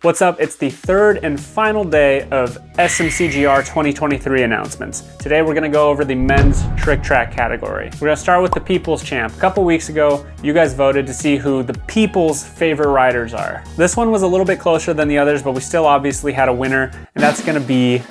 What's up? It's the third and final day of SMCGR 2023 announcements. Today we're gonna go over the men's trick track category. We're gonna start with the People's Champ. A couple weeks ago, you guys voted to see who the people's favorite riders are. This one was a little bit closer than the others, but we still obviously had a winner, and that's gonna be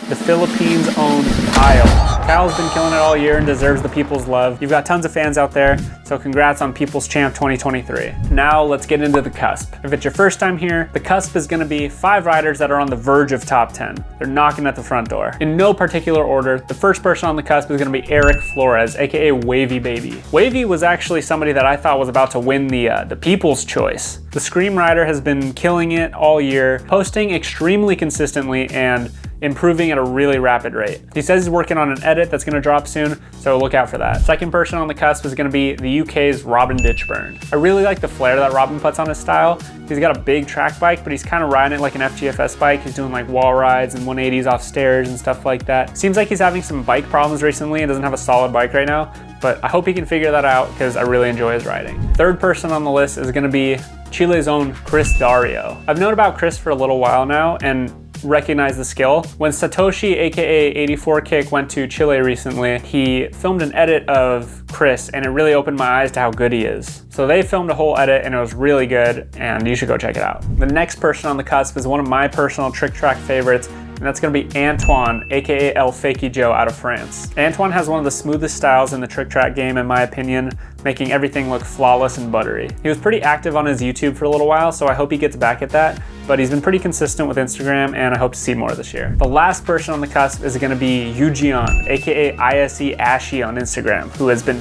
the Philippines' own Kyle. Kyle's been killing it all year and deserves the people's love. You've got tons of fans out there, so congrats on People's Champ 2023. Now let's get into the Cusp. If it's your first time here, the Cusp is gonna be 5 riders that are on the verge of top 10. They're knocking at the front door. In no particular order, the first person on the Cusp is gonna be Eric Flores, AKA Wavy Baby. Wavy was actually somebody that I thought was about to win the People's Choice. The Scream rider has been killing it all year, posting extremely consistently and improving at a really rapid rate. He says he's working on an edit that's gonna drop soon, so look out for that. Second person on the Cusp is gonna be the UK's Robin Ditchburn. I really like the flair that Robin puts on his style. He's got a big track bike, but he's kind of riding it like an FGFS bike. He's doing like wall rides and 180s off stairs and stuff like that. Seems like he's having some bike problems recently and doesn't have a solid bike right now, but I hope he can figure that out because I really enjoy his riding. Third person on the list is gonna be Chile's own Chris Dario. I've known about Chris for a little while now and recognize the skill. When Satoshi, aka 84Kick, went to Chile recently, he filmed an edit of Chris and it really opened my eyes to how good he is. So they filmed a whole edit and it was really good and you should go check it out. The next person on the Cusp is one of my personal trick track favorites, and that's gonna be Antoine, aka El Fakey Joe out of France. Antoine has one of the smoothest styles in the trick track game in my opinion, making everything look flawless and buttery. He was pretty active on his YouTube for a little while, so I hope he gets back at that, but he's been pretty consistent with Instagram and I hope to see more this year. The last person on the Cusp is gonna be Yujian, aka ISE Ashy on Instagram, who has been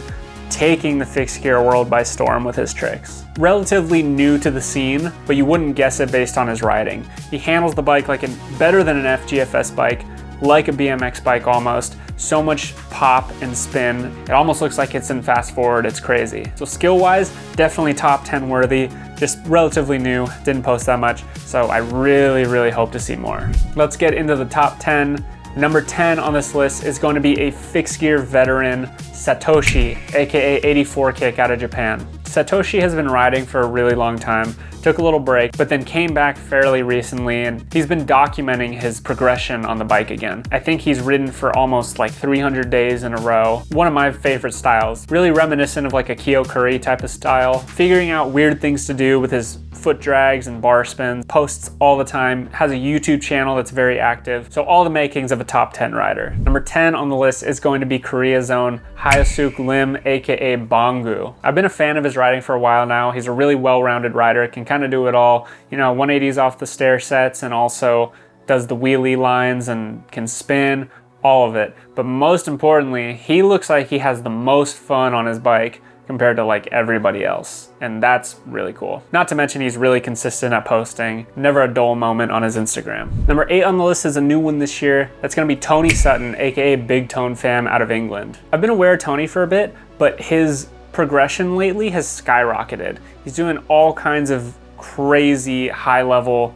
taking the fixed gear world by storm with his tricks. Relatively new to the scene, but you wouldn't guess it based on his riding. He handles the bike like better than an FGFS bike, like a BMX bike almost. So much pop and spin. It almost looks like it's in fast forward, it's crazy. So skill-wise, definitely top 10 worthy, just relatively new, didn't post that much, so I really hope to see more. Let's get into the top 10. Number 10 on this list is going to be a fixed gear veteran, Satoshi, aka 84Kick out of Japan. Satoshi has been riding for a really long time, took a little break, but then came back fairly recently and he's been documenting his progression on the bike again. I think he's ridden for almost like 300 days in a row. One of my favorite styles, really reminiscent of like a Kyo Curry type of style, figuring out weird things to do with his foot drags and bar spins, posts all the time, has a YouTube channel that's very active. So all the makings of a top 10 rider. Number 10 on the list is going to be Korea's own Hyosuk Lim, aka Bongu. I've been a fan of his riding for a while now. He's a really well-rounded rider, can kind of do it all. You know, 180s off the stair sets and also does the wheelie lines and can spin, all of it. But most importantly, he looks like he has the most fun on his bike compared to like everybody else. And that's really cool. Not to mention he's really consistent at posting, never a dull moment on his Instagram. Number 8 on the list is a new one this year. That's gonna be Tony Sutton, aka Big Tone Fam out of England. I've been aware of Tony for a bit, but his progression lately has skyrocketed. He's doing all kinds of crazy high level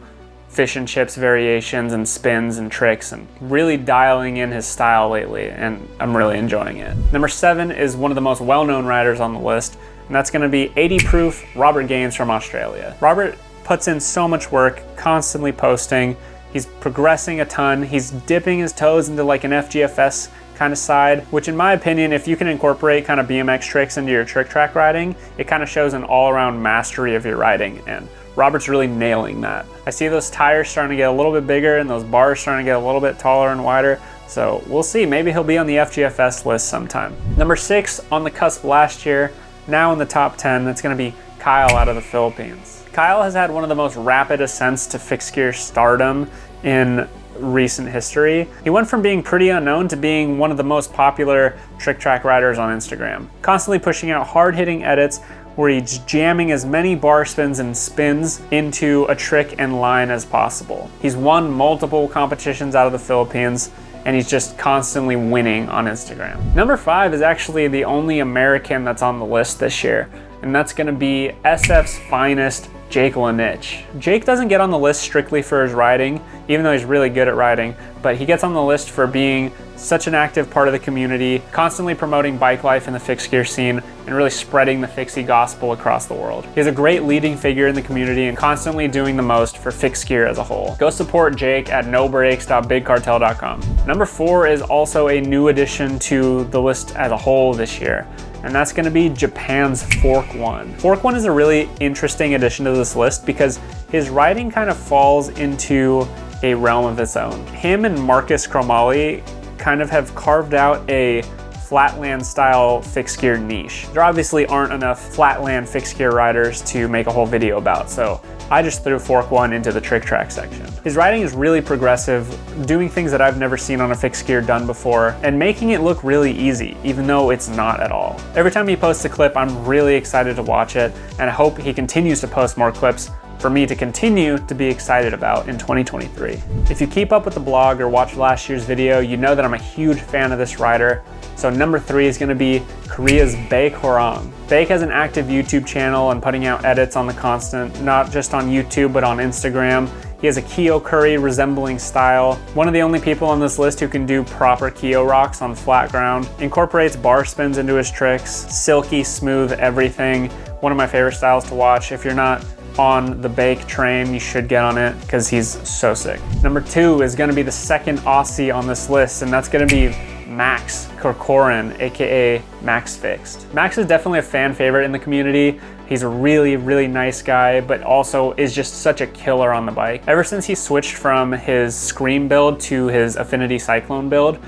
fish and chips variations and spins and tricks and really dialing in his style lately, and I'm really enjoying it. Number 7 is one of the most well-known riders on the list, and that's gonna be 80 proof Robert Gaines from Australia. Robert puts in so much work, constantly posting. He's progressing a ton. He's dipping his toes into like an FGFS kind of side, which in my opinion, if you can incorporate kind of BMX tricks into your trick track riding, it kind of shows an all-around mastery of your riding, and Robert's really nailing that. I see those tires starting to get a little bit bigger and those bars starting to get a little bit taller and wider, so we'll see, maybe he'll be on the FGFS list sometime. Number 6 on the Cusp last year, now in the top 10, it's gonna be Kyle out of the Philippines. Kyle has had one of the most rapid ascents to fixed gear stardom in recent history. He went from being pretty unknown to being one of the most popular trick track riders on Instagram, constantly pushing out hard-hitting edits where he's jamming as many bar spins and spins into a trick and line as possible. He's won multiple competitions out of the Philippines and he's just constantly winning on Instagram. Number 5 is actually the only American that's on the list this year, and that's gonna be SF's finest, Jake Lanich. Jake doesn't get on the list strictly for his riding, even though he's really good at riding, but he gets on the list for being such an active part of the community, constantly promoting bike life in the fixed gear scene and really spreading the fixie gospel across the world. He's a great leading figure in the community and constantly doing the most for fixed gear as a whole. Go support Jake at nobreaks.bigcartel.com. Number 4 is also a new addition to the list as a whole this year, and that's going to be Japan's Fork One. Fork One is a really interesting addition to this list because his riding kind of falls into a realm of its own. Him and Marcus Cromali kind of have carved out a flatland style fixed gear niche. There obviously aren't enough flatland fixed gear riders to make a whole video about, so I just threw Fork One into the trick track section. His riding is really progressive, doing things that I've never seen on a fixed gear done before, and making it look really easy, even though it's not at all. Every time he posts a clip, I'm really excited to watch it, and I hope he continues to post more clips for me to continue to be excited about in 2023. If you keep up with the blog or watch last year's video, you know that I'm a huge fan of this rider. So number 3 is gonna be Korea's Baek Horang. Baek has an active YouTube channel and putting out edits on the constant, not just on YouTube, but on Instagram. He has a Kyo Curry resembling style. One of the only people on this list who can do proper Kyo rocks on flat ground. Incorporates bar spins into his tricks, silky smooth everything. One of my favorite styles to watch. If you're not on the Baek train, you should get on it because he's so sick. Number 2 is gonna be the second Aussie on this list, and that's gonna be Max Corcoran, aka Max Fixed. Max is definitely a fan favorite in the community. He's a really, really nice guy, but also is just such a killer on the bike. Ever since he switched from his Scream build to his Affinity Cyclone build,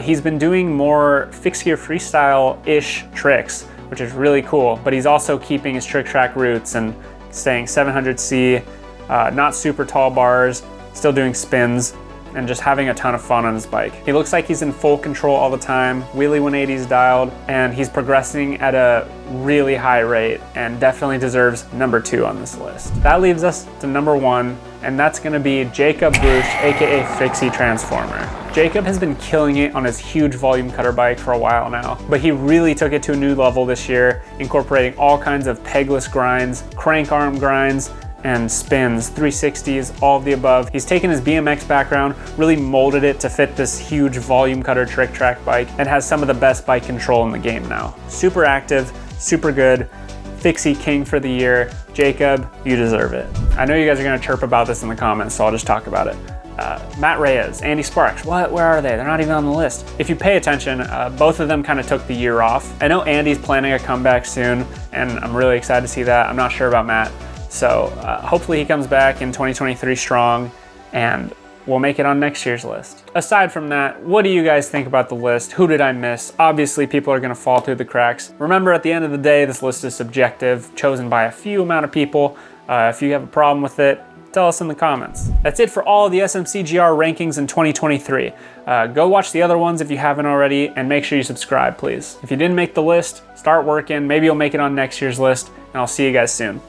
he's been doing more fixed gear freestyle-ish tricks, which is really cool, but he's also keeping his trick track roots and staying 700C, not super tall bars, still doing spins, and just having a ton of fun on his bike. He looks like he's in full control all the time, wheelie 180s dialed, and he's progressing at a really high rate and definitely deserves number 2 on this list. That leaves us to number 1, and that's gonna be Jacob Bush, aka Fixie Transformer. Jacob has been killing it on his huge volume cutter bike for a while now, but he really took it to a new level this year, incorporating all kinds of pegless grinds, crank arm grinds, and spins, 360s, all of the above. He's taken his BMX background, really molded it to fit this huge volume cutter trick track bike, and has some of the best bike control in the game now. Super active, super good, Fixie King for the year. Jacob, you deserve it. I know you guys are gonna chirp about this in the comments, so I'll just talk about it. Matt Reyes, Andy Sparks, where are they? They're not even on the list. If you pay attention, both of them kind of took the year off. I know Andy's planning a comeback soon, and I'm really excited to see that. I'm not sure about Matt. So hopefully he comes back in 2023 strong, and we'll make it on next year's list. Aside from that, what do you guys think about the list? Who did I miss? Obviously people are gonna fall through the cracks. Remember, at the end of the day, this list is subjective, chosen by a few amount of people. If you have a problem with it, tell us in the comments. That's it for all of the SMCGR rankings in 2023. Go watch the other ones if you haven't already, and make sure you subscribe, please. If you didn't make the list, start working. Maybe you'll make it on next year's list, and I'll see you guys soon.